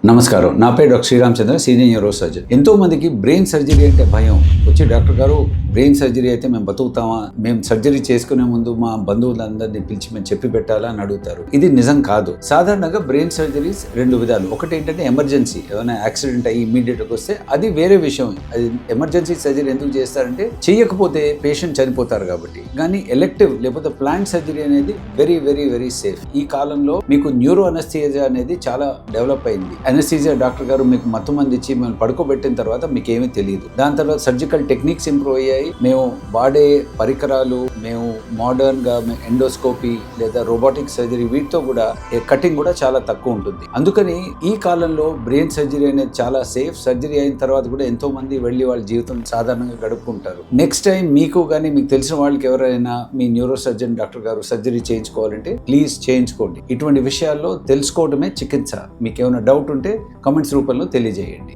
నమస్కారం. నా పేరు doctor Sriramachandra, senior neurosurgeon. ఎంతో మందికి బ్రెయిన్ సర్జరీ అంటే భయం. వచ్చి డాక్టర్ గారు బ్రెయిన్ సర్జరీ అయితే మేము బతుకుతామా, మేము సర్జరీ చేసుకునే ముందు మా బంధువులందరినీ పిలిచి మేము చెప్పి పెట్టాలా అని అడుగుతారు. ఇది నిజం కాదు. సాధారణంగా బ్రెయిన్ సర్జరీస్ రెండు విధాలు. ఒకటి ఏంటంటే ఎమర్జెన్సీ, ఏమైనా యాక్సిడెంట్ అయ్యి ఇమీడియట్గా వస్తే అది వేరే విషయం. అది ఎమర్జెన్సీ సర్జరీ ఎందుకు చేస్తారంటే చేయకపోతే పేషెంట్ చనిపోతారు కాబట్టి. కానీ ఎలెక్టివ్ లేకపోతే ప్లాంట్ సర్జరీ అనేది వెరీ వెరీ వెరీ సేఫ్. ఈ కాలంలో మీకు న్యూరో అనస్థీసియా అనేది చాలా డెవలప్ అయింది. అనస్థీసియా డాక్టర్ గారు మీకు మత్తు మంది ఇచ్చి మేము పడుకోబెట్టిన తర్వాత మీకు ఏమీ తెలియదు. దాని తర్వాత సర్జికల్ టెక్నిక్స్ ఇంప్రూవ్ అయ్యాయి. మేము వాడే పరికరాలు, మేము మోడర్న్ గా ఎండోస్కోపీ లేదా రోబోటిక్ సర్జరీ, వీటితో కూడా కటింగ్ కూడా చాలా తక్కువ ఉంటుంది. అందుకని ఈ కాలంలో బ్రెయిన్ సర్జరీ అనేది చాలా సేఫ్. సర్జరీ అయిన తర్వాత కూడా ఎంతో మంది వెళ్ళి వాళ్ళ జీవితం సాధారణంగా గడుపుకుంటారు. నెక్స్ట్ టైం మీకు కానీ మీకు తెలిసిన వాళ్ళకి ఎవరైనా మీ న్యూరో సర్జన్ డాక్టర్ గారు సర్జరీ చేయించుకోవాలంటే ప్లీజ్ చేయించుకోండి. ఇటువంటి విషయాల్లో తెలుసుకోవడమే చికిత్స. మీకు ఏమైనా డౌట్ ఉంటే కామెంట్స్ రూపంలో తెలియజేయండి.